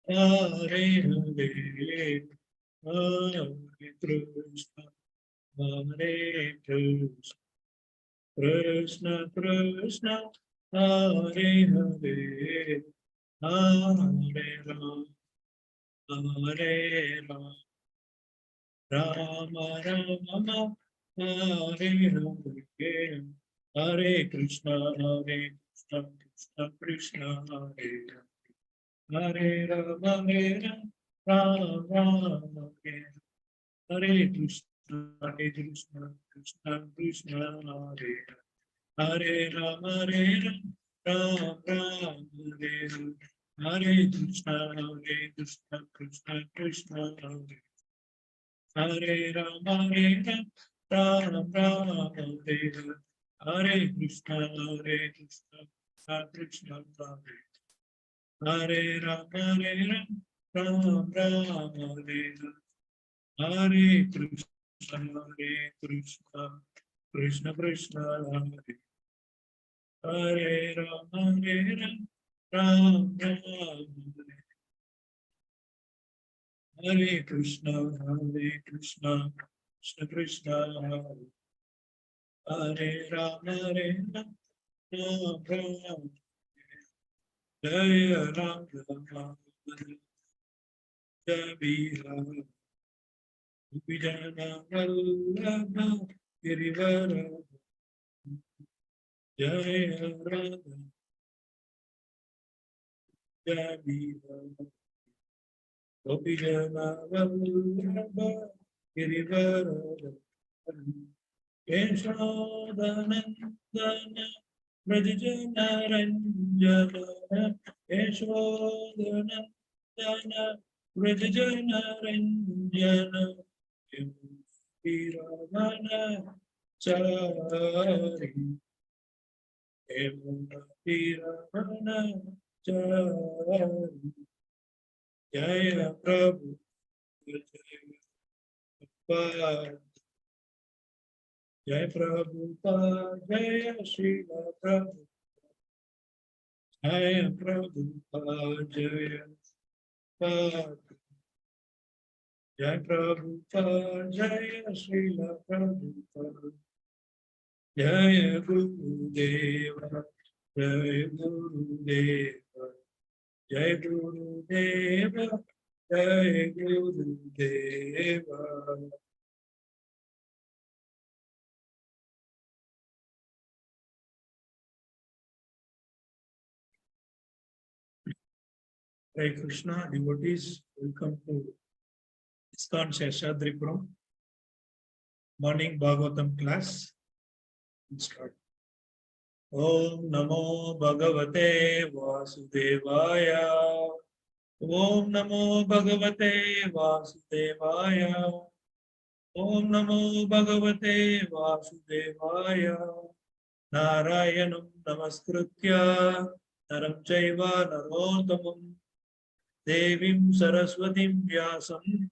Hare Hare, Hare Krishna, Hare Krishna, Krishna Krishna, Hare Hare, Hare Rama, Hare Rama, Rama Rama, Hare Hare, Hare Krishna, Krishna Krishna, Hare Hare Rama, Rama Rama, Hare Krishna, Krishna Krishna, Hare Hare Rama, Rama Rama, Hare Krishna, Krishna Krishna, Hare Rama, Rama Rama, Hare Krishna, Krishna Krishna, Hare Rama, Rama Rama, Hare Krishna, Krishna Krishna Krishna, Hare Rama, Rama Rama, Hare Krishna, Krishna Krishna, Hare Rama, Rama Rama, Jaya Rama, Jaya Vira, Vijana Vallabha Girivara, Jaya Rama, Jaya Vira, Vijana Vallabha Girivara, Yashodanandana Vrajajana Ranjana, Yashodanandana Vrajajana Ranjana, Viravana Chari, Viravana Chari, Jaya Prabhu, Jai Prabhupada, Jai Srila Prabhupada, Jai Prabhupada, Jai Prabhupada, Jai Prabhupada, Jai Srila Prabhupada, Jai Guru Deva, Jai Guru Deva, Jai Guru Deva, Jai Guru Deva. Hare Krishna, devotees, welcome to ISKCON Seshadripuram morning Bhagavatam class. Let's start. Om Namo Bhagavate Vasudevaya. Om Namo Bhagavate Vasudevaya. Om Namo Bhagavate Vasudevaya. Narayanam Namaskritya Naram Chaiva Narottamam Devim Saraswatim Vyasam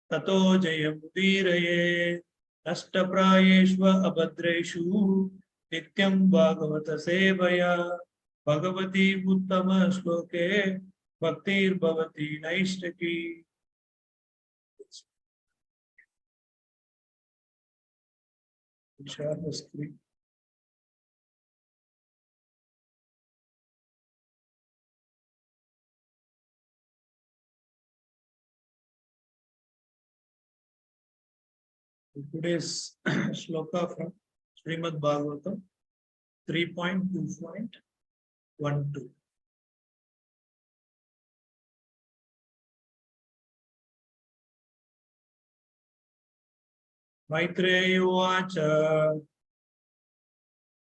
Tato Jayamudiraye Ashtaprayeshva Abhadreshu Nityam Bhagavata Sevaya Bhagavati Uttama Shloke Bhaktir Bhavati Naishtaki. Share the screen. Today's shloka from Srimad Bhagavatam 3.2.12. Maitreyovacha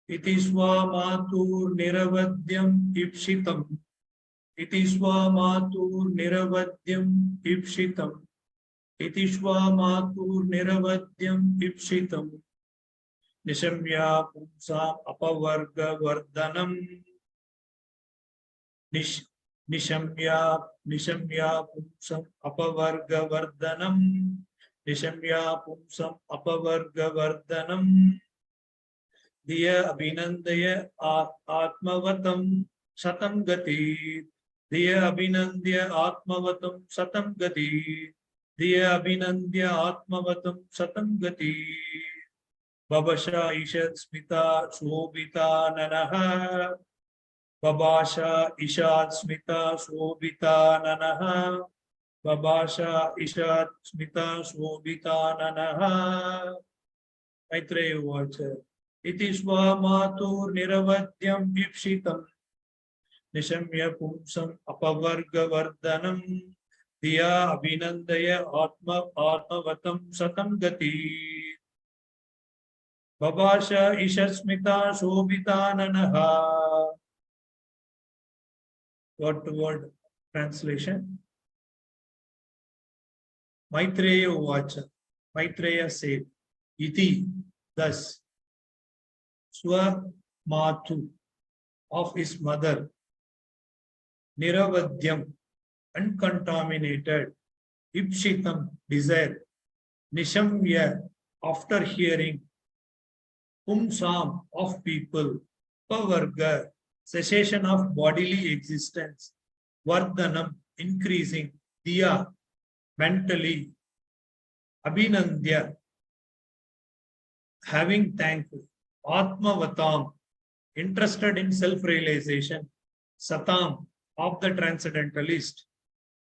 iti swamatur niravadyam ipshitam iti swamatur niravadyam ipshitam iti swamatur niravadyam ipshitam nishamya pumsam apavarga vardhanam nishamya pumsam apavarga vardhanam nishamya pumsam apavarga vardhanam Diya abhinandaya atmavatam satam gati Diya Abhinandya Atmavatam Satam Gati. Diya Abhinandya Atmavatam Satam Gati. Babasha Ishat Smita Shobita Nanaha. Babasha Ishat Smita Shobita Nanaha. Babasha Ishat Smita Shobita Nanaha. Maitreya Uvacha. Iti swa matur niravadyam ipshitam. Nishamya pumsam apavarga vardhanam. Diya abhinandaya atmavatam satam gati. Babasha ishasmita shobita nanaha. Word to word translation. Maitreya Uvacha. Maitreya said, Iti, thus, Swa Matu, of his mother, Niravadyam, uncontaminated, Ipshitam, desire, Nishamya, after hearing, Pumsam, of people, Pavarga, cessation of bodily existence, Vardhanam, increasing, Diya, mentally, Abhinandya, having thankful, Atmavatam, interested in self-realization, Satam, of the transcendentalist,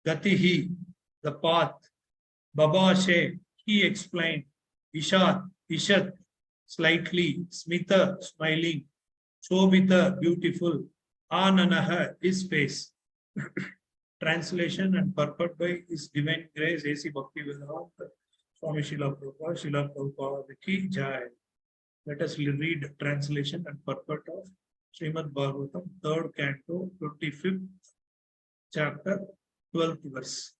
Gatihi, the path, Babashe, he explained, Ishat, Ishat, slightly, Smita, smiling, Shobita, beautiful, Ananaha, his face. Translation and purport by His Divine Grace, A.C. Bhaktivedanta Swami Srila Prabhupada Ki Jai. Let us read translation and purport of Srimad Bhagavatam, 3rd canto, 25th chapter, 12th verse.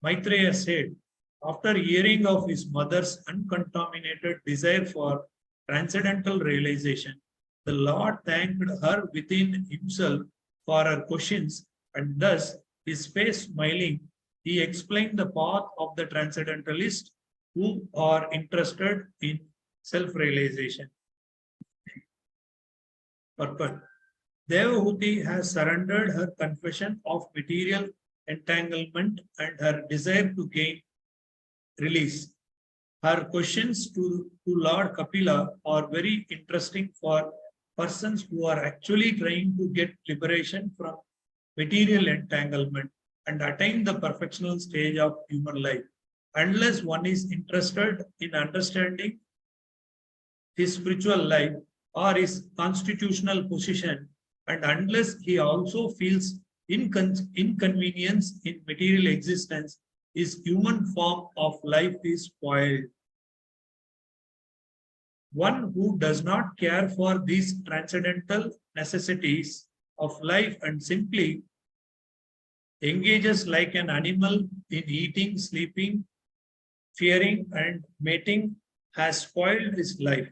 Maitreya said, after hearing of his mother's uncontaminated desire for transcendental realization, the Lord thanked her within himself for her questions, and thus, his face smiling, he explained the path of the transcendentalists who are interested in self-realization. Purport. Devahuti has surrendered her confession of material entanglement and her desire to gain release. Her questions to Lord Kapila are very interesting for persons who are actually trying to get liberation from material entanglement and attain the perfectional stage of human life. Unless one is interested in understanding his spiritual life or his constitutional position, and unless he also feels inconvenience in material existence, his human form of life is spoiled. One who does not care for these transcendental necessities of life and simply engages like an animal in eating, sleeping, fearing, and mating has spoiled his life.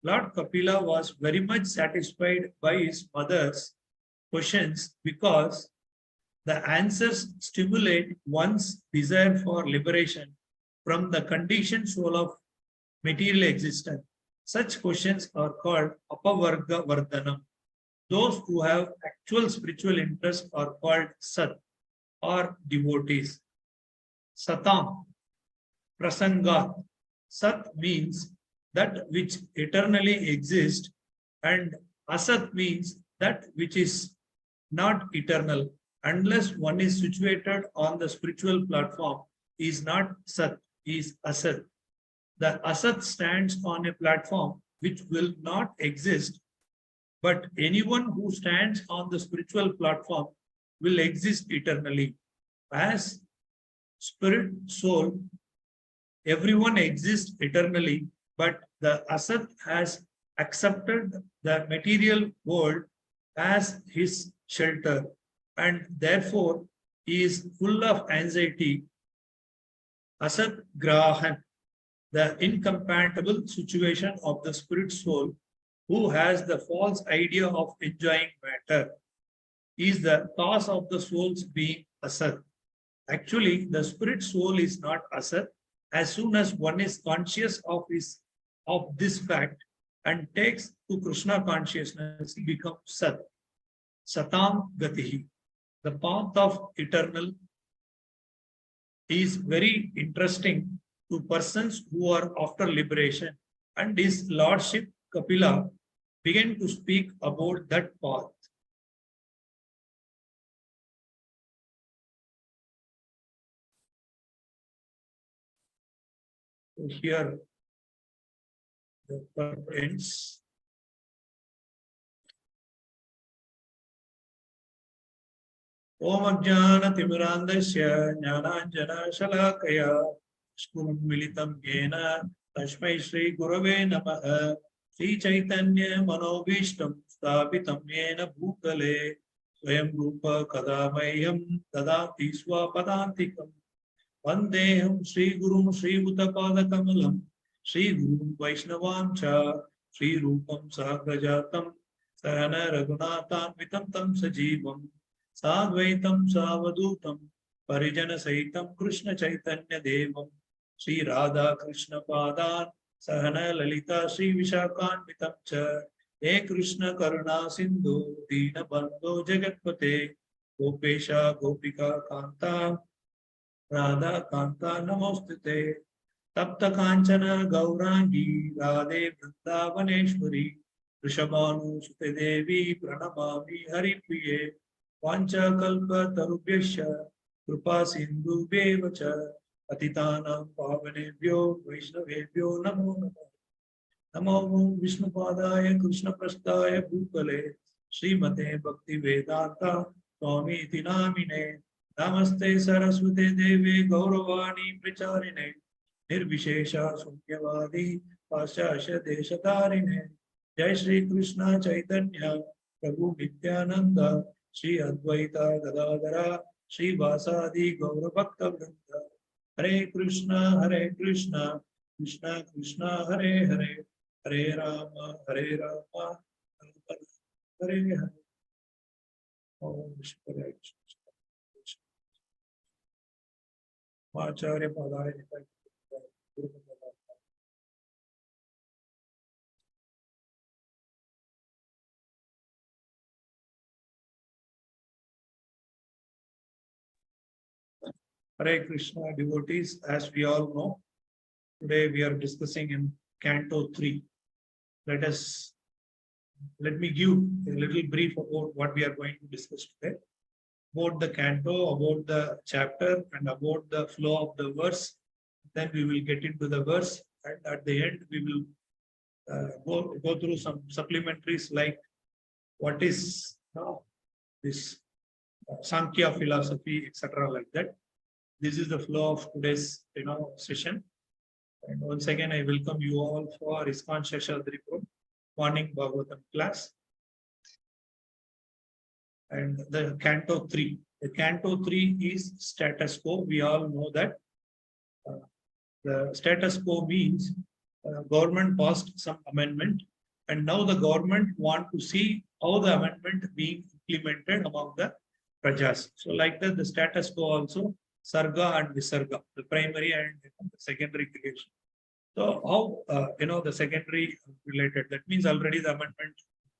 Lord Kapila was very much satisfied by his mother's questions because the answers stimulate one's desire for liberation from the conditioned soul of material existence. Such questions are called Apavarga Vardhanam. Those who have actual spiritual interest are called Sat or devotees. Satam, Prasangat. Sat means that which eternally exists, and Asat means that which is not eternal. Unless one is situated on the spiritual platform, he is not Sat, he is Asat. The Asat stands on a platform which will not exist, but anyone who stands on the spiritual platform will exist eternally. As spirit, soul, everyone exists eternally, but the Asat has accepted the material world as his shelter, and therefore he is full of anxiety. Asat Grahan, the incompatible situation of the spirit soul who has the false idea of enjoying matter, is the cause of the soul's being Asat. Actually, the spirit soul is not Asat. As soon as one is conscious of this fact and takes to Krishna consciousness, he becomes Sat. Satam Gatihi. The path of eternal is very interesting to persons who are after liberation, and his lordship Kapila began to speak about that path. So here the part ends. Om Ajnana Timirandasya Jnananjana Shalakaya Spuram Militam Yena Tashmai Shri Gurave Namaha Sri Chaitanya Manobishtam Sthapitam Yena Bhutale Swayam Rupa Kadamayam Dadati Swapadantikam Vandeham Sri Gurum Sri Bhutapada Kamalam Sri Gurum Vaishnavam Cha Sri Rupam Sagrajatam Sahana Raghunathan Vitam Tam Sajivam Sadvaitam Savadutam Parijana Saitam Krishna Chaitanya Devam Sri Radha Krishna Padan Sahana Lalita Sri Vishakan Vitam Cha He Krishna Karuna Sindhu Dina Bandho Jagatpate Gopesha Gopika Kanta Radha Kanta Namostute Tapta Kanchana Gaurangi Radhe Vrindavaneshwari Rishabhanu Sute Devi Pranamami Hari Priye Vancha Kalpa Tarubhyasya Krupa Sindhu Bevacha Patitanam Pavanebhyo Vaishnavebhyo Namo Namo Namo Vishnu Padaya Krishna Prasthaya Bhutale Srimate Bhakti Vedanta Swami Tinamine Namaste Saraswate Deve Gauravani Pracharine Nirvishesha Sunyavadi Paschasya Deshatarine Jai Shri Krishna Chaitanya Prabhu Nityananda Shri Advaita Gadadara Shri Vasadi Gaura Bhakta Vrinda Hare Krishna Krishna Krishna Hare Hare Hare Rama Rama Hare Hare Om Shri Acharya Padaya Hare Krishna devotees, as we all know, today we are discussing in Canto 3. Let me give a little brief about what we are going to discuss today. About the canto, about the chapter, and about the flow of the verse. Then we will get into the verse, and at the end we will go through some supplementaries like what is this Sankhya philosophy, etc. like that. This is the flow of today's session. And once again, I welcome you all for ISKCON Seshadripuram morning Bhagavatam class. And the Canto 3. The Canto 3 is status quo. We all know that the status quo means government passed some amendment, and now the government want to see how the amendment being implemented among the prajas. So like that, the status quo also Sarga and Visarga, the primary and the secondary creation. So how the secondary related, that means already the amendment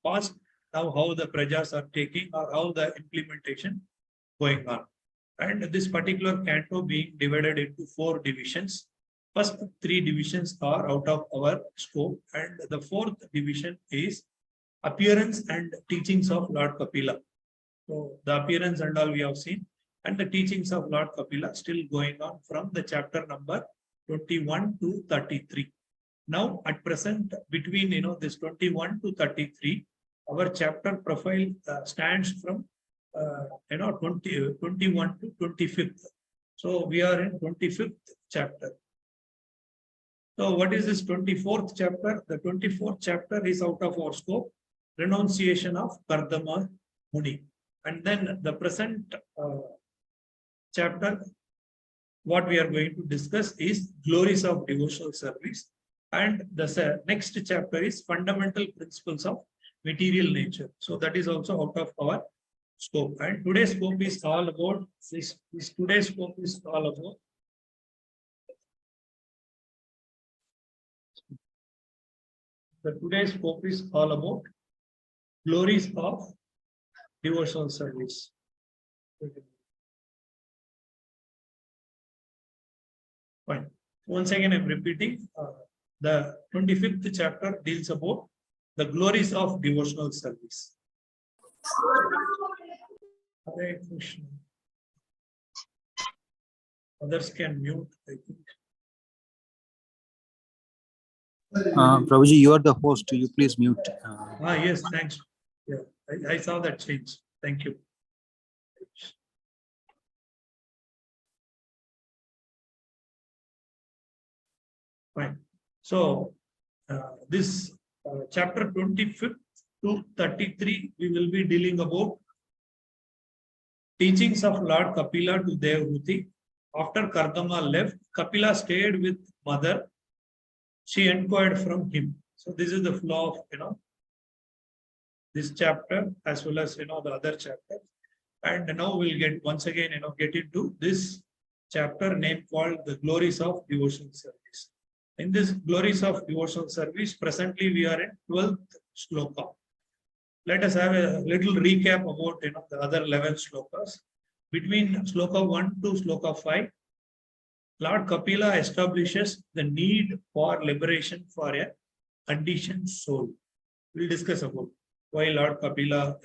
passed. Now how the prajas are taking or how the implementation going on. And this particular canto being divided into 4 divisions. First 3 divisions are out of our scope, and the 4th division is appearance and teachings of Lord Kapila. So the appearance and all we have seen, and the teachings of Lord Kapila still going on from the chapter number 21 to 33. Now at present, between this 21 to 33, our chapter profile stands from 21 to 25th. So we are in 25th chapter. So what is this 24th chapter? The 24th chapter is out of our scope, renunciation of Kardama Muni. And then the present chapter, what we are going to discuss is glories of devotional service. And the next chapter is fundamental principles of material nature. So that is also out of our scope. And today's scope is all about today's scope is all about today's scope is all about glories of devotional service. Fine. Once again, I'm repeating. The 25th chapter deals about the glories of devotional service. Hare Krishna. Others can mute, I think. Prabhuji, you are the host. You please mute. Yes, thanks. Yeah, I saw that change. Thank you. Fine. So, this chapter 25th to 33, we will be dealing about teachings of Lord Kapila to Devahuti. After Kardama left, Kapila stayed with mother. She inquired from him. So this is the flow of this chapter as well as the other chapters. And now we'll get once again get into this chapter named called the glories of devotional service. In this glories of devotional service, presently we are in 12th shloka. Let us have a little recap about the other 11 shlokas. Between shloka 1 to shloka 5, Lord Kapila establishes the need for liberation for a conditioned soul. We'll discuss about why Lord Kapila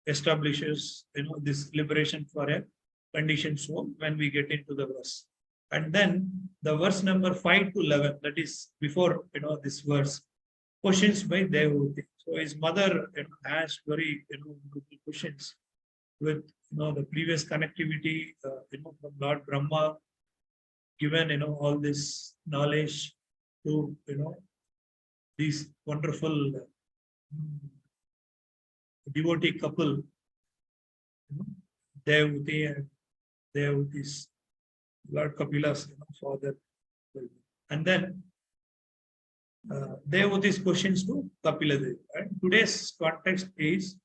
establishes this liberation for a conditioned soul when we get into the verse. And then the verse number 5 to 11, that is before this verse, questions by Devahuti. So his mother asked very questions with the previous connectivity from Lord Brahma, given all this knowledge to these wonderful devotee couple, Devahuti and Devahuti's Lord Kapila's father. And then Devahuti's questions to Kapila Devi. And today's context is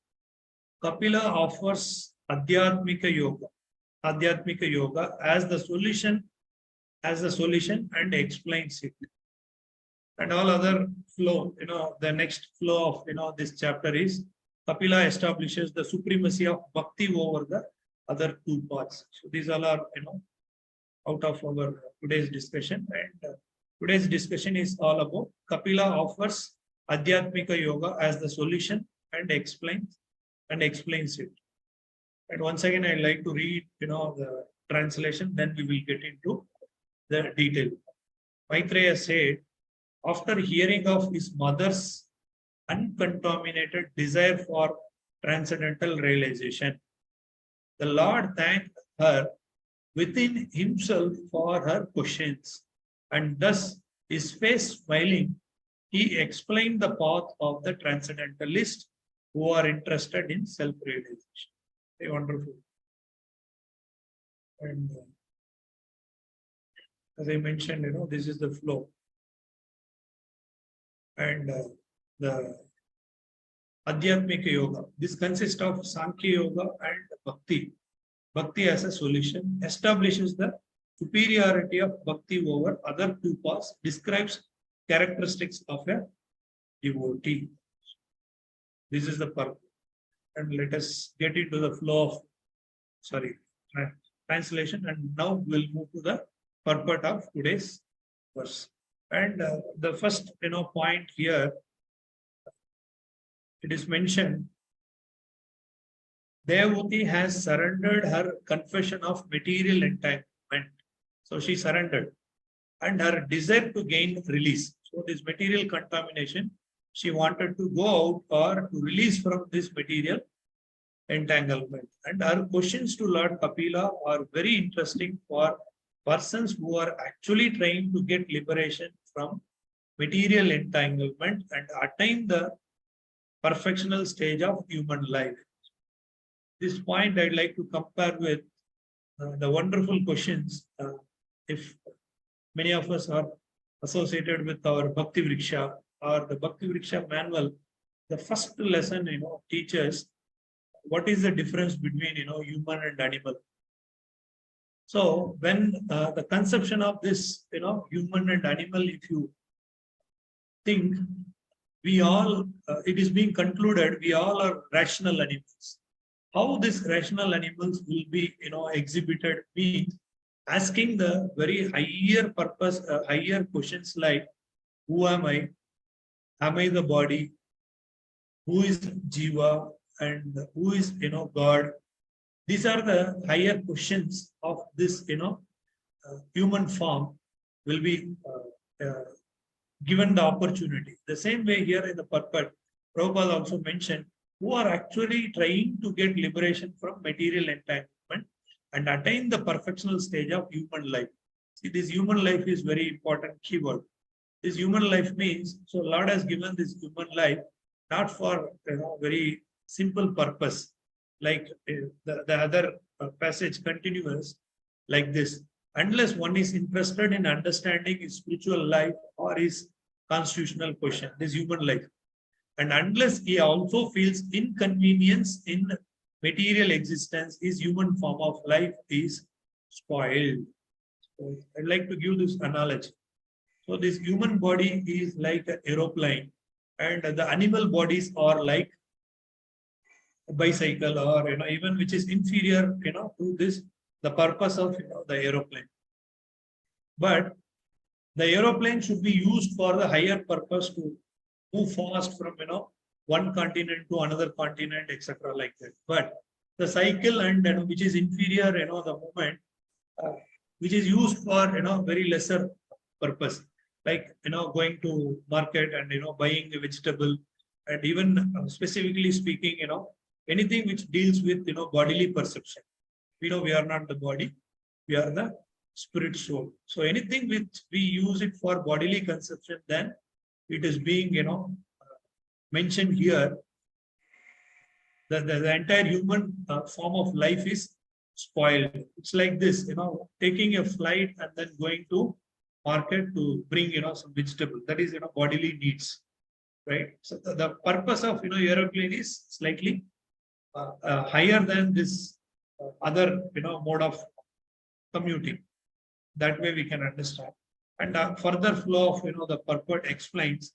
Kapila offers Adhyatmika Yoga as the solution and explains it. And all other flow, the next flow of this chapter is Kapila establishes the supremacy of bhakti over the other two parts. So these all are out of our today's discussion. And today's discussion is all about Kapila offers Adhyatmika Yoga as the solution and explains it. And once again, I'd like to read the translation, then we will get into the detail. Maitreya said, after hearing of his mother's uncontaminated desire for transcendental realization, the Lord thanked her within himself for her questions, and thus, his face smiling, he explained the path of the transcendentalists who are interested in self-realization. Very wonderful. And as I mentioned, this is the flow. And the Adhyatmika Yoga, this consists of Sankhya Yoga and Bhakti. Bhakti as a solution establishes the superiority of Bhakti over other two paths, describes characteristics of a devotee. This is the purpose. And let us get into the flow of, translation. And now we'll move to the purport of today's verse. And the first, point here, it is mentioned, Devahuti has surrendered her confession of material entanglement. So she surrendered. And her desire to gain release. So this material contamination, she wanted to go out or to release from this material entanglement. And her questions to Lord Kapila are very interesting for persons who are actually trying to get liberation from material entanglement and attain the perfectional stage of human life. This point I'd like to compare with the wonderful questions. If many of us are associated with our Bhakti Vriksha or the Bhakti Vriksha manual, the first lesson teaches what is the difference between human and animal. So when the conception of this human and animal, if you think, we all it is being concluded we all are rational animals. how these rational animals will be, exhibited means asking the very higher purpose, higher questions like, who am I? Am I the body? Who is Jiva? And who is, God? These are the higher questions of this, human form will be given the opportunity. The same way here in the purport, Prabhupada also mentioned, who are actually trying to get liberation from material entanglement and attain the perfectional stage of human life. See, this human life is very important keyword. This human life means, so Lord has given this human life not for very simple purpose, like the other passage continues like this. Unless one is interested in understanding his spiritual life or his constitutional question, this human life, and unless he also feels inconvenience in material existence, his human form of life is spoiled. So I'd like to give this analogy. So this human body is like an aeroplane, and the animal bodies are like a bicycle, or even which is inferior to this, the purpose of the aeroplane. But the aeroplane should be used for the higher purpose to move fast from one continent to another continent, etc. like that. But the cycle and which is inferior, the movement, which is used for very lesser purpose, like going to market and buying a vegetable, and even specifically speaking, anything which deals with bodily perception. We are not the body, we are the spirit soul. So anything which we use it for bodily conception, then it is being mentioned here. The entire human form of life is spoiled. It's like this, taking a flight and then going to market to bring some vegetable. That is bodily needs, right? So the purpose of aeroplane is slightly higher than this other mode of commuting. That way we can understand. And further flow of the purport explains,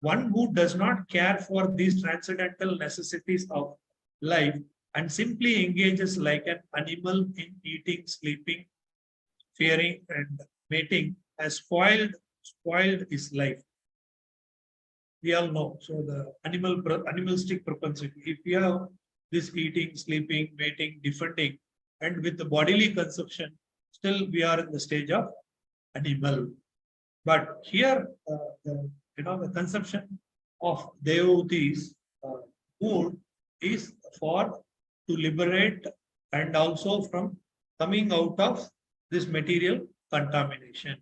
one who does not care for these transcendental necessities of life and simply engages like an animal in eating, sleeping, fearing, and mating has spoiled his life. We all know. So the animalistic propensity. If we have this eating, sleeping, mating, defending, and with the bodily consumption, still we are in the stage of animal. But here, the conception of devotees mood is for to liberate and also from coming out of this material contamination.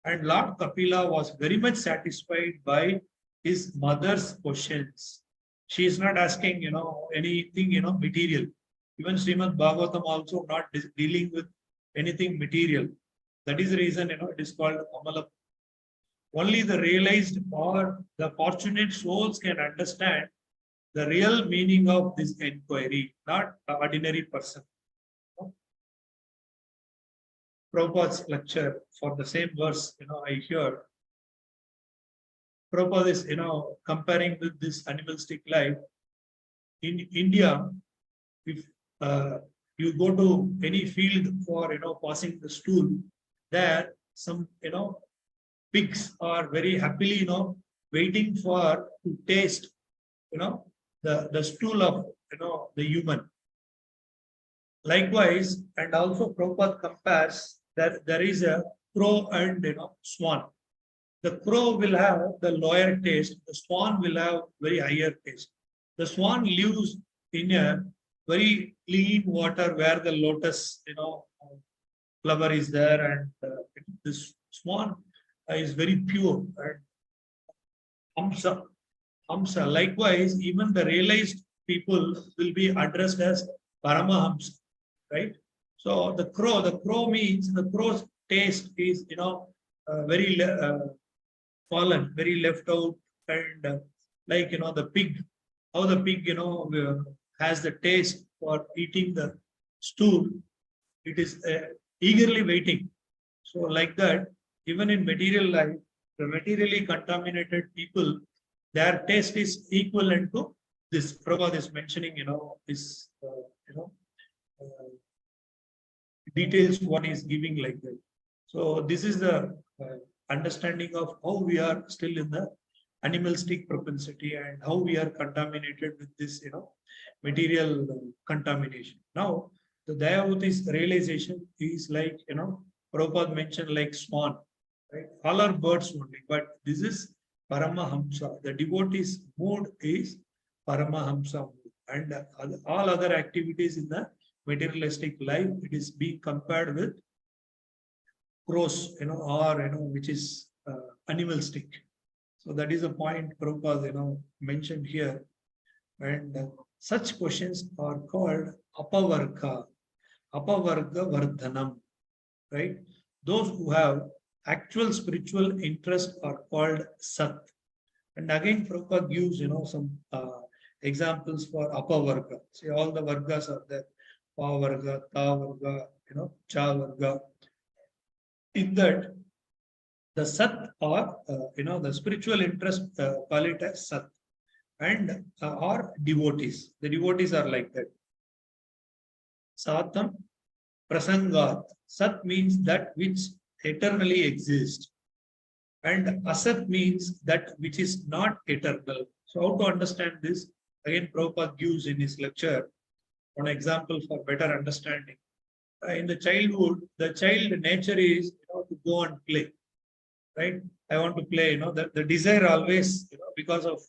And Lord Kapila was very much satisfied by his mother's questions. She is not asking, anything, material. Even Srimad Bhagavatam also not dealing with anything material. That is the reason, it is called Amala. Only the realized or the fortunate souls can understand the real meaning of this inquiry, not an ordinary person. Prabhupada's lecture for the same verse, I hear Prabhupada is, comparing with this animalistic life. In India, if you go to any field for, passing the stool, there some, pigs are very happily, waiting for to taste, the stool of, the human. Likewise, and also Prabhupada compares that there is a crow and swan. The crow will have the lower taste, the swan will have very higher taste. The swan lives in a very clean water where the lotus, flower is there, and this swan is very pure. And Hamsa. Likewise, even the realized people will be addressed as Paramahamsa, right? So the crow means the crow's taste is, very fallen, very left out, and like the pig, how the pig has the taste for eating the stool, it is eagerly waiting. So like that, even in material life, the materially contaminated people, their taste is equivalent to this Prabhupada is mentioning, this, uh, details what is giving like that. So this is the understanding of how we are still in the animalistic propensity and how we are contaminated with this, material contamination. Now, the Dayavuti's realization is like, Prabhupada mentioned like swan, right? All are birds only, but this is Paramahamsa. The devotee's mood is Paramahamsa mood, and all other activities in the materialistic life, it is being compared with crows, or which is animalistic. So that is a point Prabhupada, mentioned here. And such questions are called apavarga vardhanam, right? Those who have actual spiritual interest are called sat. And again, Prabhupada gives, some examples for apavarga. See, all the vargas are there. Pa varga, ta varga, cha varga. In that, the sat or, the spiritual interest, call it as sat. And are devotees. The devotees are like that. Satam prasangat. Sat means that which eternally exists. And asat means that which is not eternal. So how to understand this? Again, Prabhupada gives in his lecture one example for better understanding. In the childhood, the child nature is to go and play. Right? I want to play, the desire always, because of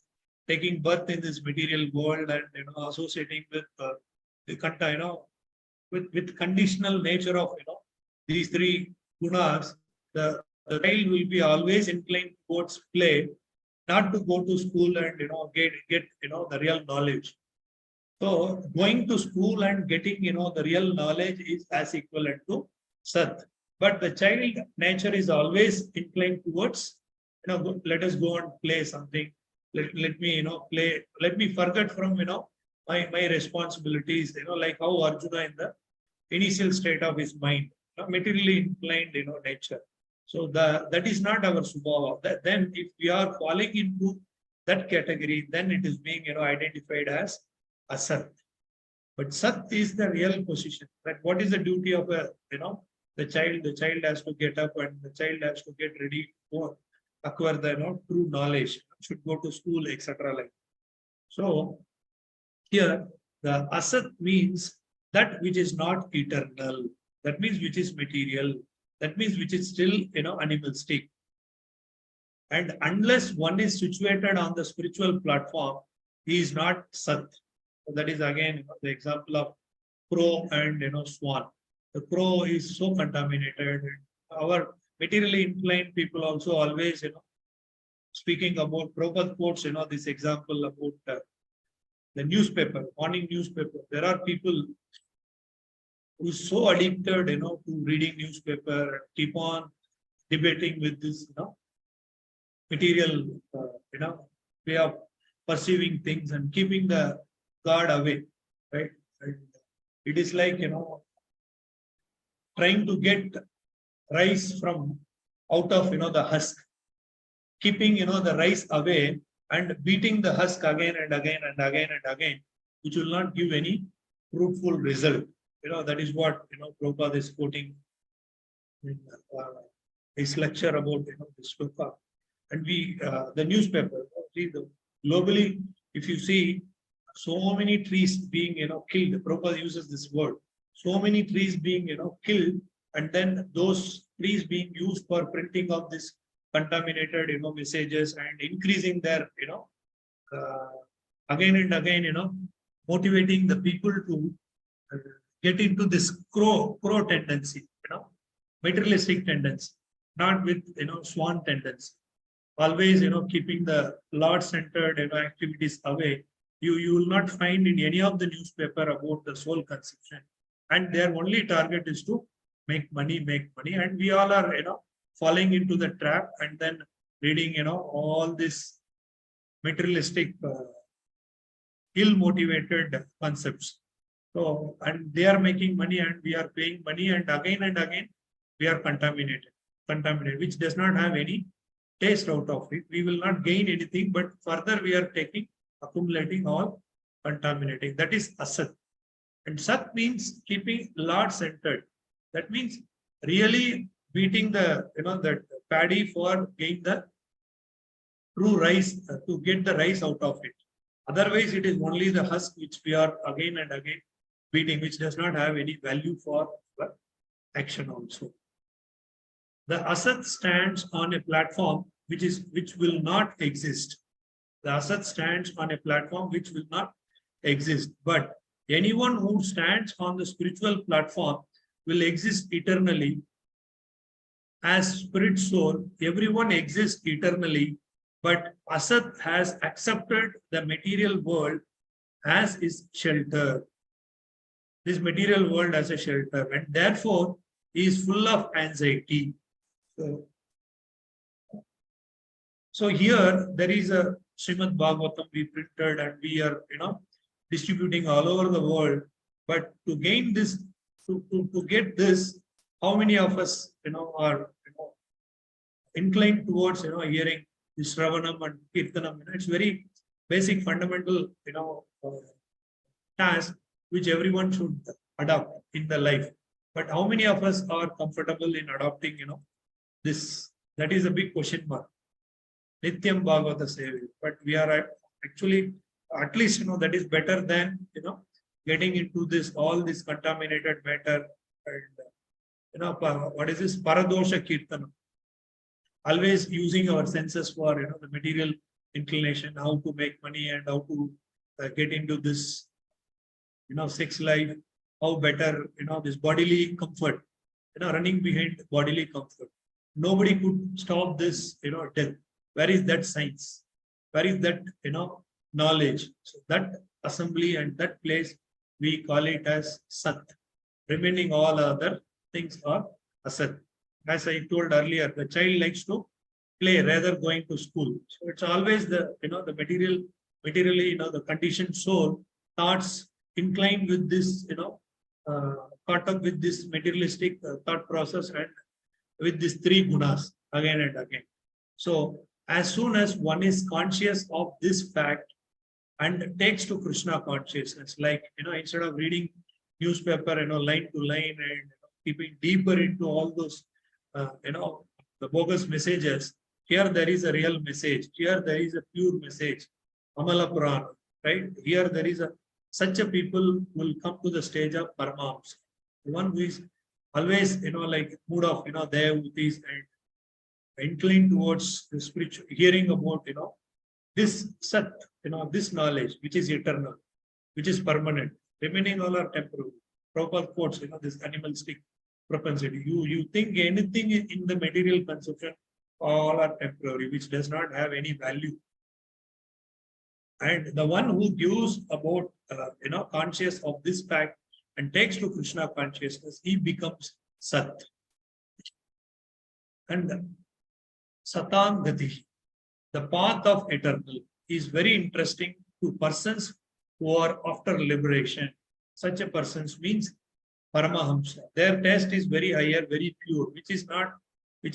taking birth in this material world and associating with the with conditional nature of these three gunas, the child will be always inclined towards play, not to go to school and get the real knowledge. So going to school and getting the real knowledge is as equivalent to sat. But the child nature is always inclined towards let us go and play something. Let me play. Let me forget from my responsibilities. Like how Arjuna in the initial state of his mind, materially inclined nature. So that is not our subhava. Then if we are falling into that category, then it is being identified as asat. But sat is the real position. That what is the duty of a the child? The child has to get up and the child has to get ready for acquire the true knowledge. Should go to school, etc. Like so. Here the asat means that which is not eternal. That means which is material. That means which is still animalistic. And unless one is situated on the spiritual platform, he is not sat. So that is again the example of crow and swan. The crow is so contaminated. Our materially inclined people also always speaking about Prabhupada quotes this example about the newspaper, morning newspaper. There are people who is so addicted to reading newspaper, keep on debating with this material way of perceiving things and keeping the God away, right? And it is like trying to get rice from out of the husk, keeping the rice away and beating the husk again and again and again and again, which will not give any fruitful result. That is what Prabhupada is quoting in his lecture about this sloka. And we the newspaper, globally, if you see so many trees being killed, Prabhupada uses this word, so many trees being killed, and then those trees being used for printing of this contaminated messages and increasing their again and again motivating the people to get into this crow tendency, materialistic tendency, not with swan tendency. Always keeping the Lord centered activities away. You will not find in any of the newspaper about the soul conception, and their only target is to make money, and we all are falling into the trap and then reading all this materialistic ill-motivated concepts. So, and they are making money and we are paying money, and again we are contaminated, which does not have any taste out of it. We will not gain anything, but further we are accumulating all contaminating. That is asat. And sat means keeping Lord centered. That means really beating the that paddy for getting the true rice, to get the rice out of it. Otherwise, it is only the husk which we are again and again beating, which does not have any value for action also. The asat stands on a platform which will not exist. The asat stands on a platform which will not exist. But anyone who stands on the spiritual platform will exist eternally. As spirit soul, everyone exists eternally, but asat has accepted the material world as its shelter. This material world as a shelter, and therefore he is full of anxiety. So here there is a Srimad Bhagavatam we printed and we are distributing all over the world. But to gain this, to get this, how many of us are inclined towards hearing this Shravanam and Kirtanam? It's very basic fundamental task which everyone should adopt in the life. But how many of us are comfortable in adopting this? That is a big question mark. Nityam Bhagavata Sevi. But we are actually, at least that is better than getting into all this contaminated matter and what is this Paradosha Kirtanam. Always using our senses for the material inclination, how to make money and how to get into this sex life, how better this bodily comfort, running behind bodily comfort. Nobody could stop this death. Where is that science? Where is that knowledge? So that assembly and that place, we call it as Sat. Remaining all other things are Asat. As I told earlier, the child likes to play rather going to school. So it's always the the materially the conditioned soul thoughts inclined with this caught up with this materialistic thought process and with these three gunas again and again. So as soon as one is conscious of this fact and takes to Krishna consciousness, like instead of reading newspaper line to line and keeping deeper into all those the bogus messages, here there is a real message. Here there is a pure message, Amala Purana, right? Here there is such a people will come to the stage of Paramahamsa, the one who is always like mood of Devahutis and inclined towards the spiritual, hearing about this Sat, this knowledge which is eternal, which is permanent, remaining all are temporary. Prabhupada quotes this animalistic propensity. You think anything in the material conception, all are temporary, which does not have any value. And the one who gives about conscious of this fact and takes to Krishna consciousness, he becomes Sat. And Satam Gati, the path of eternal, is very interesting to persons who are after liberation. Such a persons means Paramahamsa. Their taste is very higher, very pure, which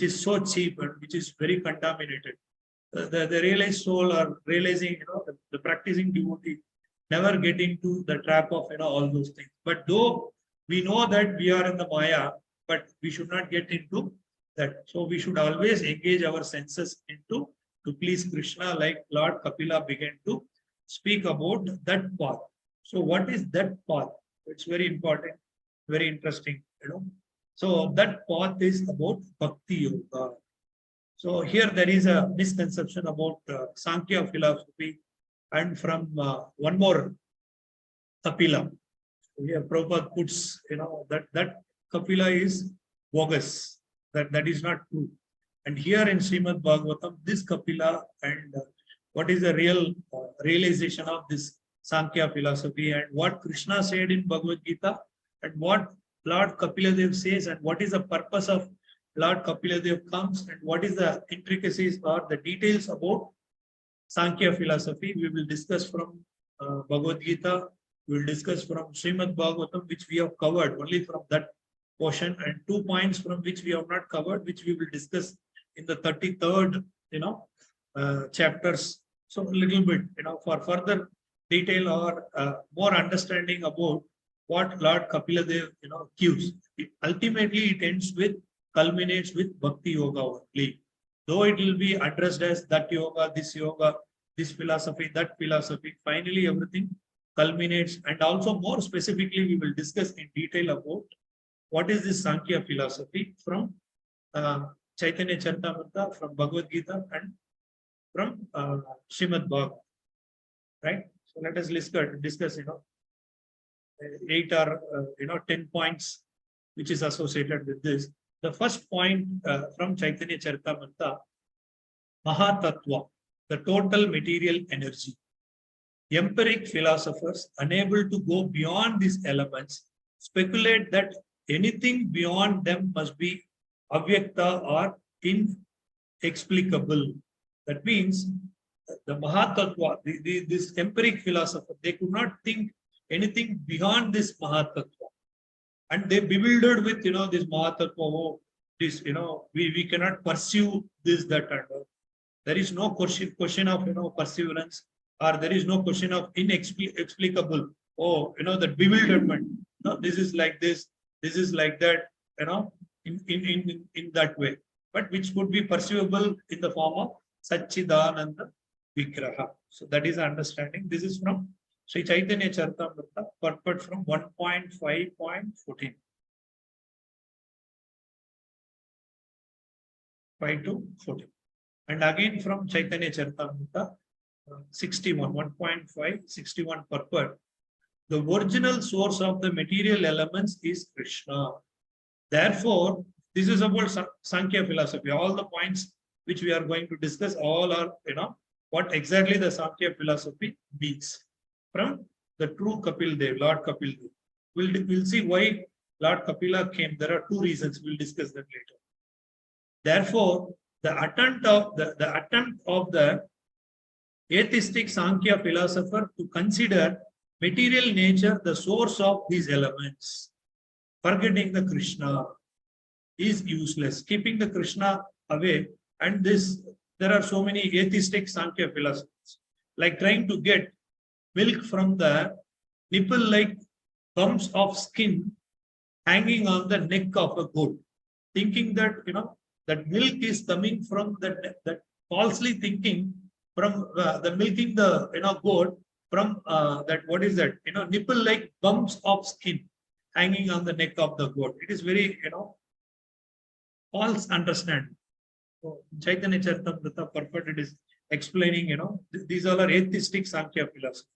is so cheap and which is very contaminated. The realized soul are realizing, the practicing devotee never get into the trap of all those things. But though we know that we are in the Maya, but we should not get into that. So we should always engage our senses into to please Krishna, like Lord Kapila began to speak about that path. So what is that path? It's very important, very interesting, So that path is about Bhakti Yoga. So here there is a misconception about Sankhya philosophy and from one more Kapila. Here Prabhupada puts, that Kapila is bogus. That is not true. And here in Srimad Bhagavatam, this Kapila and what is the real realization of this Sankhya philosophy and what Krishna said in Bhagavad Gita and what Lord Kapiladev says and what is the purpose of Lord Kapiladev comes and what is the intricacies or the details about Sankhya philosophy. We will discuss from Bhagavad Gita, we will discuss from Srimad Bhagavatam, which we have covered only from that portion, and 2 points from which we have not covered, which we will discuss in the 33rd chapters. So a little bit for further detail or more understanding about what Lord Kapila Dev, gives. Ultimately, it ends with, culminates with Bhakti Yoga only. Though it will be addressed as that yoga, this philosophy, that philosophy, finally everything culminates. And also more specifically, we will discuss in detail about what is this Sankhya philosophy from Chaitanya Charitamrita, from Bhagavad Gita, and from Srimad Bhagavatam. Right? So let us discuss 8 or 10 points which is associated with this. The first point from Chaitanya Charitamrita, Mahatattva, the total material energy. Empiric philosophers, unable to go beyond these elements, speculate that anything beyond them must be avyakta or inexplicable. That means the Mahatattva, this empiric philosopher, they could not think anything beyond this Mahatattva. And they bewildered with, this Mahatattva, oh, this, we cannot pursue this, that, and that. There is no question of, perseverance, or there is no question of inexplicable. Oh, the bewilderment. No, this is like this is like that, in that way. But which could be perceivable in the form of Satchidananda Vigraha. So that is understanding. This is from Sri Chaitanya Charitamrita, purport from 1.5.14. 5 to 14. And again from Chaitanya Charitamrita, 61, 1.5, 61 purport. The original source of the material elements is Krishna. Therefore, this is about Sankhya philosophy. All the points which we are going to discuss, all are, what exactly the Sankhya philosophy means. From the true Kapil Dev, Lord Kapil Dev. We'll see why Lord Kapila came. There are two reasons. We'll discuss that later. Therefore, the attempt of the atheistic Sankhya philosopher to consider material nature the source of these elements, forgetting the Krishna, is useless. Keeping the Krishna away, and there are so many atheistic Sankhya philosophers, like trying to get milk from the nipple-like bumps of skin hanging on the neck of a goat, thinking that that milk is coming from that falsely thinking from the milking the goat from that, what is that, nipple-like bumps of skin hanging on the neck of the goat. It is very false understanding. So Chaitanya Charitamrita purport, it is explaining, these all are atheistic Sankhya philosophy.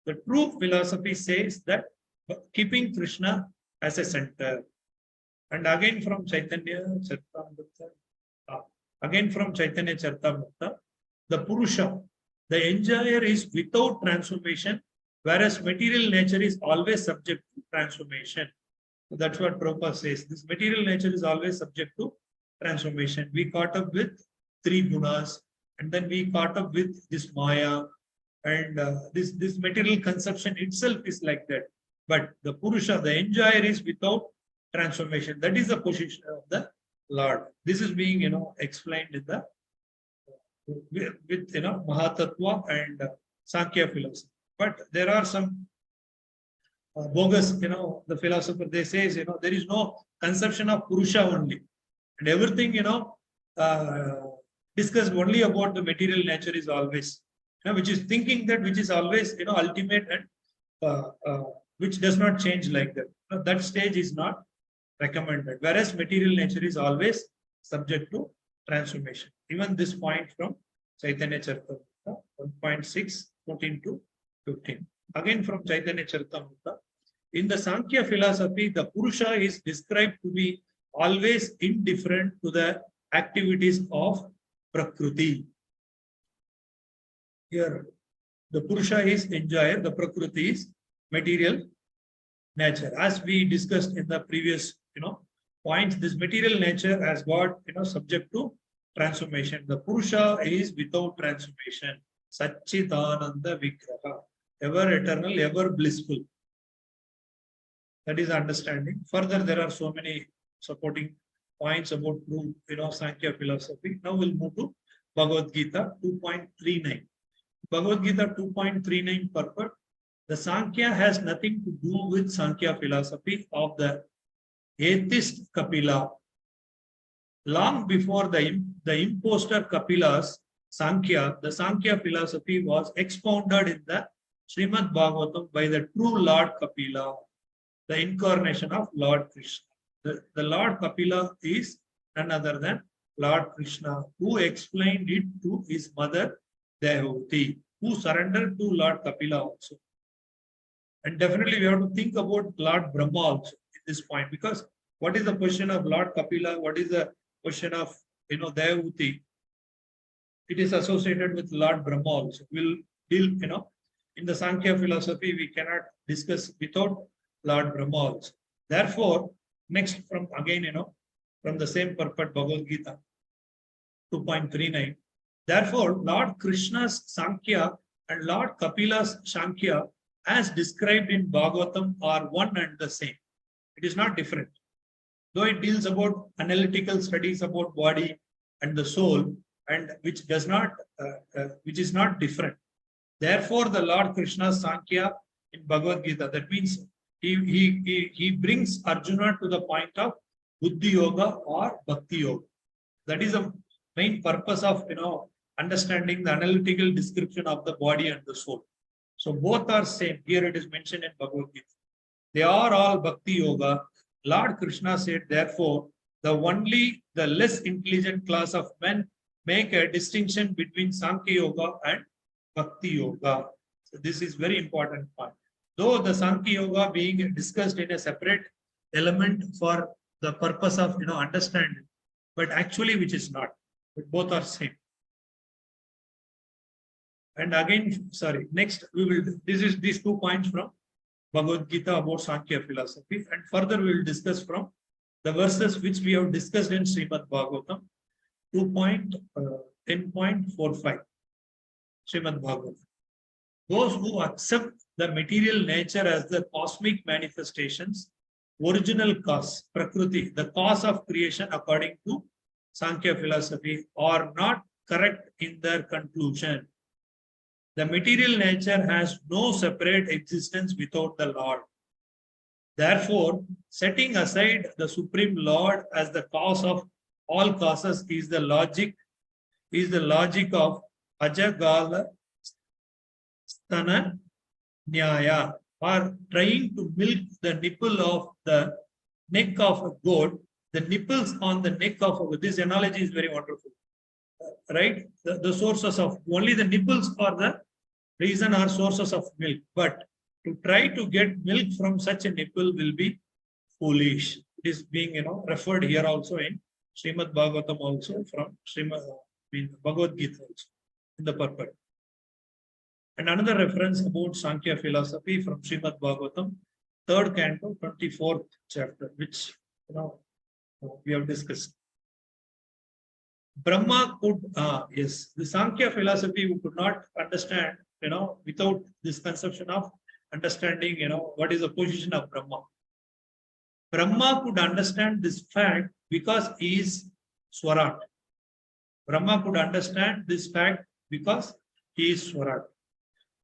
The true philosophy says that keeping Krishna as a center. And again from Chaitanya Charitamrita, the Purusha, the enjoyer, is without transformation, whereas material nature is always subject to transformation. So that's what Prabhupada says. This material nature is always subject to transformation. We caught up with 3 gunas, and then we caught up with this Maya, and this material conception itself is like that. But the Purusha, the enjoyer, is without transformation. That is the position of the Lord. This is being explained in the with Mahatattva and Sankhya philosophy. But there are some bogus, the philosopher, they say, there is no conception of Purusha only, and everything discussed only about the material nature is always, which is thinking that which is always ultimate, and which does not change like that. That stage is not recommended, whereas material nature is always subject to transformation. Even this point from Chaitanya Charitamrita 1.6, 14 to 15. Again from Chaitanya Charitamrita, in the Sankhya philosophy, the Purusha is described to be always indifferent to the activities of Prakriti. Here, the Purusha is enjoyer, the Prakriti is material nature. As we discussed in the previous points, this material nature has got subject to transformation. The Purusha is without transformation. Satchidananda Vigraha, ever eternal, ever blissful. That is understanding. Further, there are so many supporting points about true Sankhya philosophy. Now we'll move to Bhagavad Gita 2.39. Bhagavad Gita 2.39 purport. The Sankhya has nothing to do with Sankhya philosophy of the atheist Kapila. Long before the impostor Kapila's Sankhya, the Sankhya philosophy was expounded in the Srimad Bhagavatam by the true Lord Kapila, the incarnation of Lord Krishna. The Lord Kapila is none other than Lord Krishna, who explained it to his mother Devavati, who surrendered to Lord Kapila also. And definitely we have to think about Lord Brahma also at this point, because what is the position of Lord Kapila? What is the position of Devavati? It is associated with Lord Brahma also. We'll deal, in the Sankhya philosophy, we cannot discuss without Lord Brahma also. Therefore, next from the same purport, Bhagavad Gita 2.39. Therefore, Lord Krishna's Sankhya and Lord Kapila's Sankhya, as described in Bhagavatam, are one and the same. It is not different. Though it deals about analytical studies about body and the soul, and which is not different. Therefore, the Lord Krishna's Sankhya in Bhagavad Gita, that means he brings Arjuna to the point of Buddhi Yoga or Bhakti Yoga. That is the main purpose of understanding the analytical description of the body and the soul. So both are same. Here it is mentioned in Bhagavad Gita. They are all Bhakti Yoga. Lord Krishna said, therefore, the less intelligent class of men make a distinction between Sankhya Yoga and Bhakti Yoga. So this is very important point. Though the Sankhya Yoga being discussed in a separate element for the purpose of understanding, but actually which is not. But both are same. And again, sorry, next we will, these 2 points from Bhagavad Gita about Sankhya philosophy, and further we will discuss from the verses which we have discussed in Srimad Bhagavatam 2.10.45. Srimad Bhagavatam. Those who accept the material nature as the cosmic manifestations, original cause, Prakriti, the cause of creation according to Sankhya philosophy, are not correct in their conclusion. The material nature has no separate existence without the Lord. Therefore, setting aside the Supreme Lord as the cause of all causes is the logic of Ajagala Stana Nyaya, or trying to milk the nipple of the neck of a goat. The nipples on the neck of a goat. This analogy is very wonderful. Right? The sources of only the nipples are the reason or sources of milk. But to try to get milk from such a nipple will be foolish. It is being referred here also in Srimad Bhagavatam also, from Bhagavad Gita also in the purport. And another reference about Sankhya philosophy from Srimad Bhagavatam, 3rd canto, 24th chapter, which we have discussed. Brahma could, the Sankhya philosophy we could not understand, without this conception of understanding, what is the position of Brahma. Brahma could understand this fact because he is Swarat. Brahma could understand this fact because he is Swarat.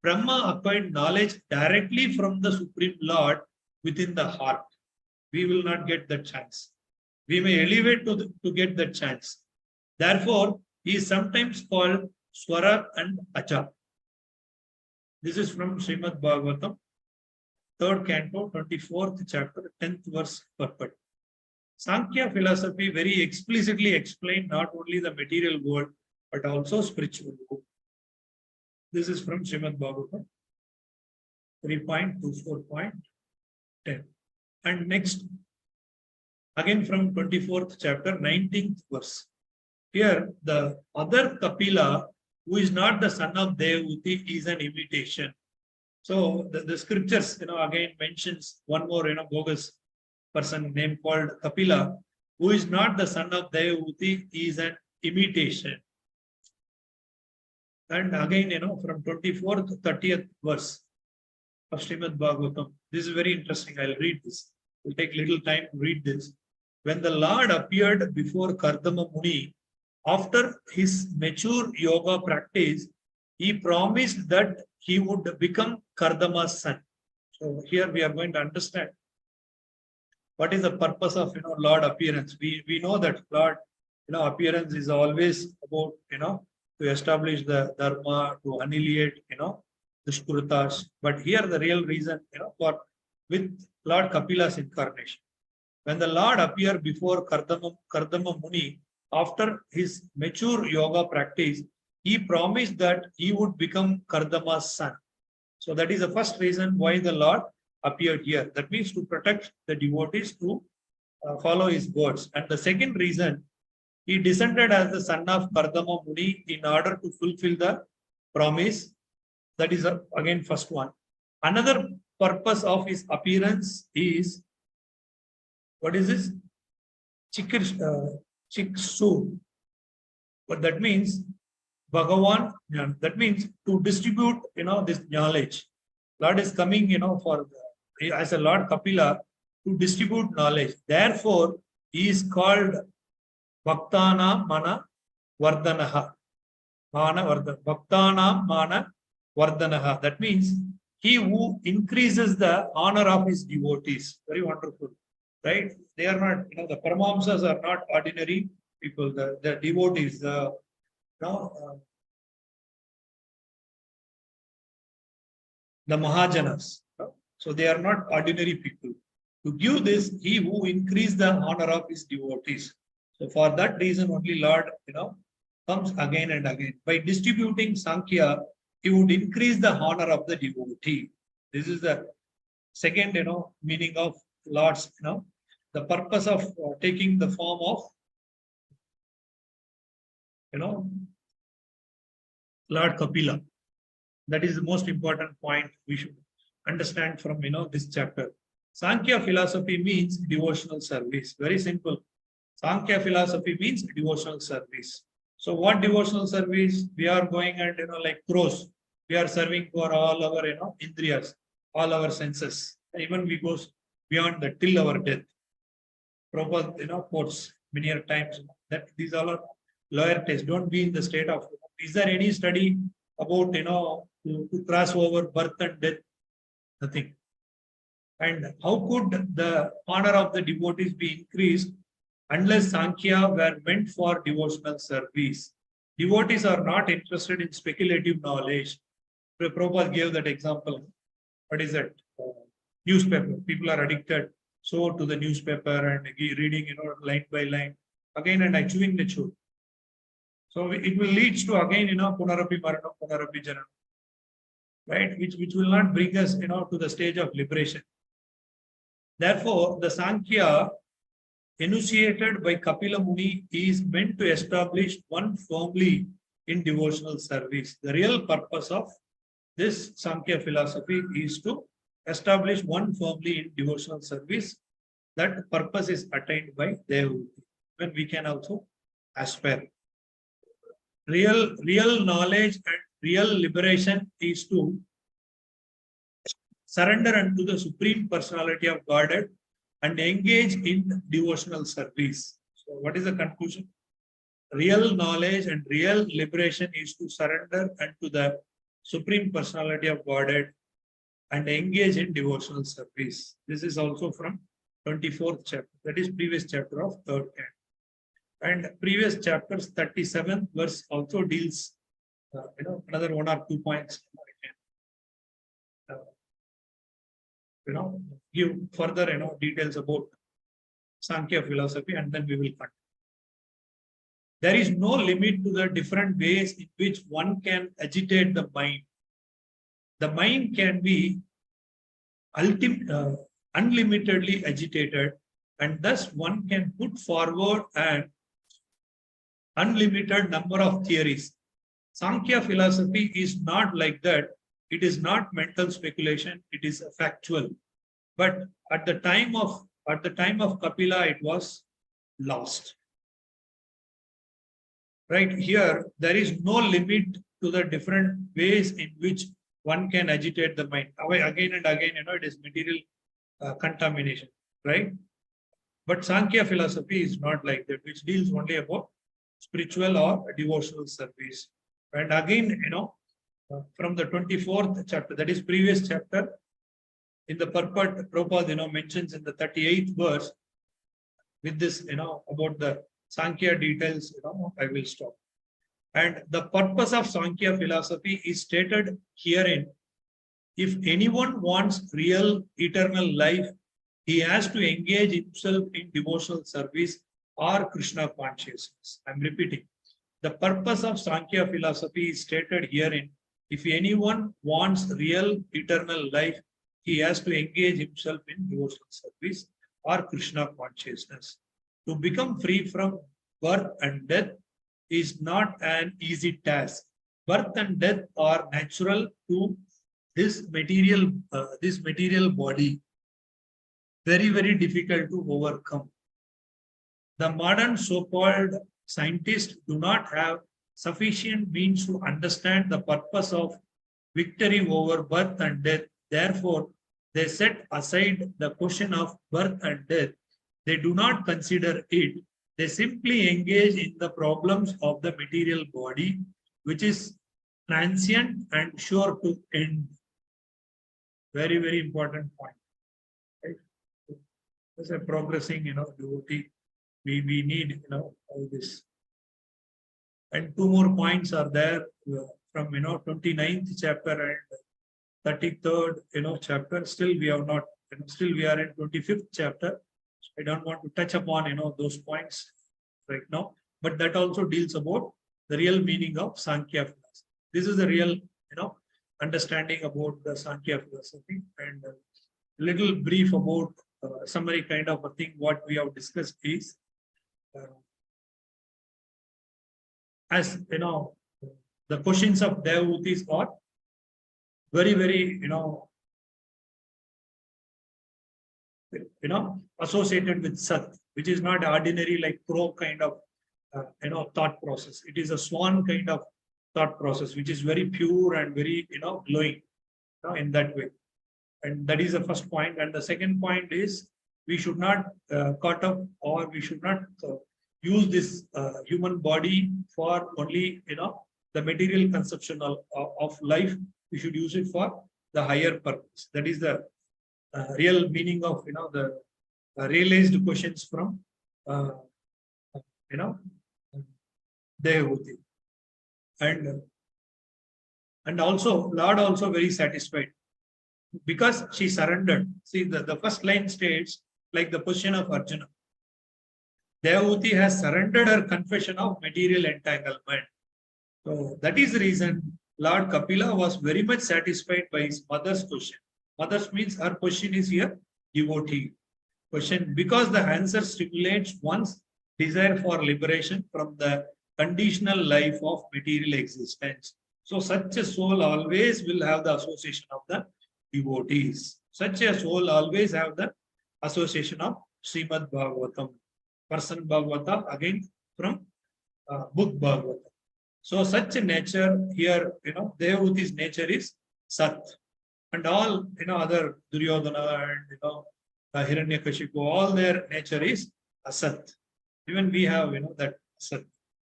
Brahma acquired knowledge directly from the Supreme Lord within the heart. We will not get that chance. We may elevate to get that chance. Therefore, he is sometimes called Swara and Acha. This is from Srimad Bhagavatam, 3rd canto, 24th chapter, 10th verse purport. Sankhya philosophy very explicitly explained not only the material world, but also spiritual world. This is from Srimad Bhagavatam 3.24.10. And next, again from 24th chapter, 19th verse. Here, the other Kapila, who is not the son of Devavati, is an imitation. So the scriptures, again mentions one more, bogus person named called Kapila, who is not the son of Devavati, is an imitation. And again, from 24th to 30th verse of Srimad Bhagavatam. This is very interesting. I'll read this. It will take little time to read this. When the Lord appeared before Kardama Muni, after his mature yoga practice, he promised that he would become Kardama's son. So here we are going to understand what is the purpose of Lord appearance. We know that Lord appearance is always about to establish the dharma, to annihilate the shkrutas. But here the real reason for with Lord Kapila's incarnation. When the Lord appeared before Kardama Muni, after his mature yoga practice, he promised that he would become Kardama's son. So that is the first reason why the Lord appeared here. That means to protect the devotees to follow his words. And the second reason, he descended as the son of Kardama Muni in order to fulfill the promise. That is again first one. Another purpose of his appearance is, what is this? Chiksu. But that means Bhagavan, that means to distribute this knowledge. Lord is coming as a Lord Kapila to distribute knowledge. Therefore, he is called Bhaktana Mana Vardanaha. Bhaktana Mana Vardanaha. That means he who increases the honor of his devotees. Very wonderful. Right? They are not, the Paramamsas are not ordinary people. The devotees, the Mahajanas. So they are not ordinary people. To give this, he who increased the honor of his devotees. So for that reason, only Lord, comes again and again. By distributing Sankhya, he would increase the honor of the devotee. This is the second, meaning of Lord's, the purpose of taking the form of, Lord Kapila. That is the most important point we should understand from this chapter. Sankhya philosophy means devotional service. Very simple. Sankhya philosophy means devotional service. So what devotional service? We are going and like crows. We are serving for all our indriyas, all our senses. Even we go beyond that till our death. Proper quotes many times that these all are lower tastes. Don't be in the state of. Is there any study about to cross over birth and death? Nothing. And how could the honor of the devotees be increased unless Sankhya were meant for devotional service? Devotees are not interested in speculative knowledge. Prabhupada gave that example. What is that? Newspaper. People are addicted to the newspaper and reading line by line again and chewing the chew. So it will lead to again punarapi marana, punarapi jana, right? Which will not bring us to the stage of liberation. Therefore, the Sankhya enunciated by Kapila Muni is meant to establish one firmly in devotional service. The real purpose of this Sankhya philosophy is to establish one firmly in devotional service. That purpose is attained by Devahuti, when we can also aspire. Real knowledge and real liberation is to surrender unto the Supreme Personality of Godhead and engage in devotional service. So what is the conclusion? Real knowledge and real liberation is to surrender unto the Supreme Personality of Godhead and engage in devotional service. This is also from 24th chapter. That is previous chapter of 3rd canto. And previous chapters 37th verse also deals another 1 or 2 points. Give further details about Sankhya philosophy, and then we will continue. There is no limit to the different ways in which one can agitate the mind. The mind can be unlimitedly agitated, and thus one can put forward an unlimited number of theories. Sankhya philosophy is not like that. It is not mental speculation. It is factual. But at the time of Kapila, it was lost. Right here, there is no limit to the different ways in which one can agitate the mind. Again and again, it is material contamination, right? But Sankhya philosophy is not like that, which deals only about spiritual or devotional service. And again, from the 24th chapter, that is previous chapter, in the purport, Prabhupada, mentions in the 38th verse, with this, about the Sankhya details, I will stop. And the purpose of Sankhya philosophy is stated herein. If anyone wants real eternal life, he has to engage himself in devotional service or Krishna consciousness. I'm repeating. The purpose of Sankhya philosophy is stated herein. If anyone wants real eternal life, he has to engage himself in devotional service or Krishna consciousness. To become free from birth and death is not an easy task. Birth and death are natural to this material body. Very, very difficult to overcome. The modern so-called scientists do not have sufficient means to understand the purpose of victory over birth and death. Therefore, they set aside the question of birth and death. They do not consider it. They simply engage in the problems of the material body, which is transient and sure to end. Very, very important point. Right? As a progressing, devotee, we need, all this. And two more points are there from, 29th chapter and 33rd, chapter. Still we have not, still we are in 25th chapter. I don't want to touch upon, those points right now, but that also deals about the real meaning of Sankhya philosophy. This is the real, understanding about the Sankhya philosophy, and a little brief about summary kind of a thing. What we have discussed is, as the questions of Devahutis are very, very, associated with Sat, which is not ordinary like crow kind of, thought process. It is a swan kind of thought process, which is very pure and very, glowing, in that way. And that is the first point. And the second point is, we should not caught up, or we should not use this human body for only, the material conception of life. We should use it for the higher purpose. That is the real meaning of, the realized questions from, Devahuti. And also, Lord also very satisfied because she surrendered. See, the first line states, like the question of Arjuna. Devahuti has surrendered her confession of material entanglement. So that is the reason Lord Kapila was very much satisfied by his mother's question. Mother's means her question is here, devotee question, because the answer stimulates one's desire for liberation from the conditional life of material existence. So such a soul always will have the association of the devotees. Such a soul always have the association of Srimad Bhagavatam. Person Bhagavata, again from book Bhagavatam. So such a nature here, Devahuti's nature is Sat. And all, other Duryodhana and, Hiranyakashipu, all their nature is Asat. Even we have, that Asat.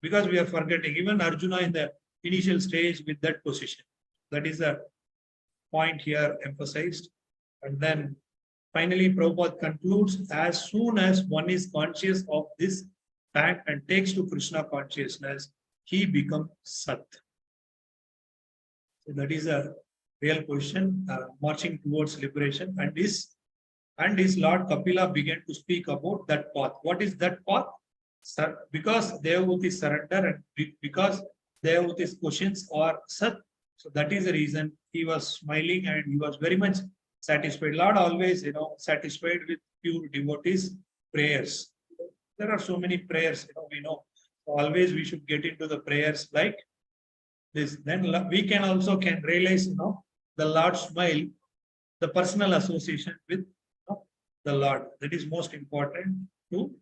Because we are forgetting, even Arjuna in the initial stage with that position. That is the point here emphasized. And then finally, Prabhupada concludes, as soon as one is conscious of this fact and takes to Krishna consciousness, he becomes Sat. So that is a real question, marching towards liberation. And his Lord Kapila began to speak about that path. What is that path? Because Devahuti surrender and because Devahuti's questions are Sat. So that is the reason he was smiling and he was very much satisfied. Lord always, satisfied with pure devotees' prayers. There are so many prayers, we know. Always we should get into the prayers like this. Then we can realize, the Lord's smile, the personal association with the Lord. That is most important to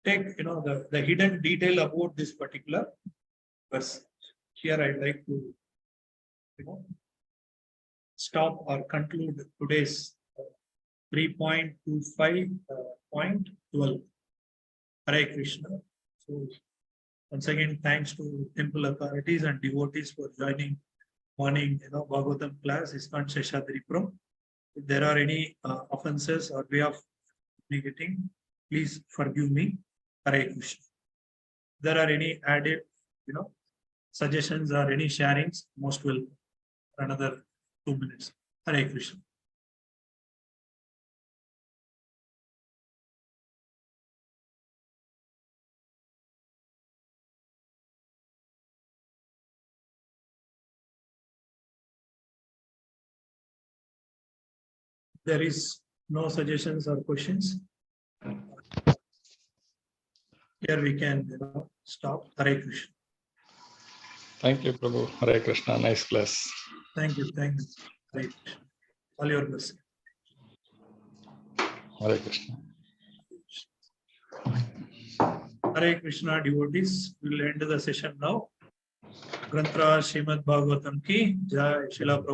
take, the hidden detail about this particular verse. Here I'd like to, stop or conclude today's 3.25.12. Hare Krishna. So once again, thanks to temple authorities and devotees for joining morning, Bhagavatam class, ISKCON Seshadripuram. If there are any offenses or way of communicating, please forgive me. Hare Krishna. If there are any added, suggestions or any sharings, most will for another 2 minutes. Hare Krishna. There is no suggestions or questions. Here we can stop. Hare Krishna. Thank you, Prabhu. Hare Krishna. Nice class. Thank you. Hare Krishna. All your blessing. Hare Krishna. Hare Krishna devotees. We will end the session now. Grantra Srimad Bhagavatam ki Jai Srila Prabhupada.